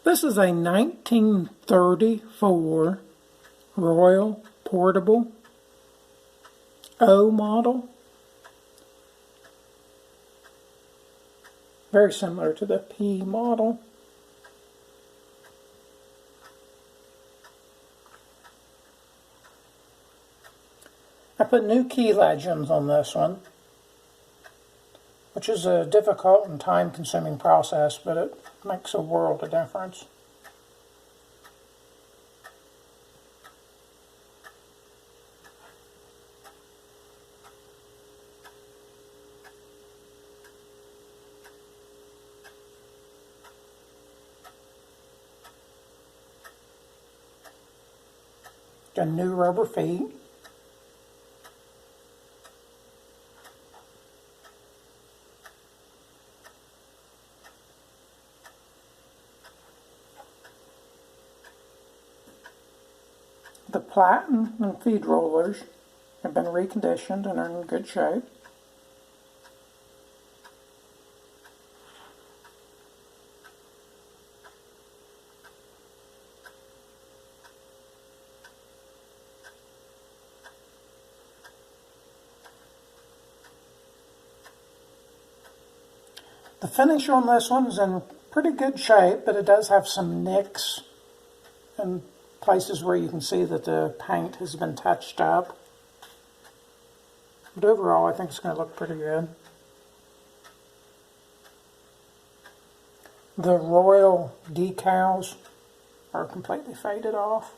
This is a 1934 Royal Portable O model. Very similar to the P model. I put new key legends on this one, which is a difficult and time-consuming process, but it makes a world of difference. Got new rubber feet. The platen and feed rollers have been reconditioned and are in good shape. The finish on this one is in pretty good shape, but it does have some nicks and places where you can see that the paint has been touched up. But overall, I think it's going to look pretty good. The royal decals are completely faded off.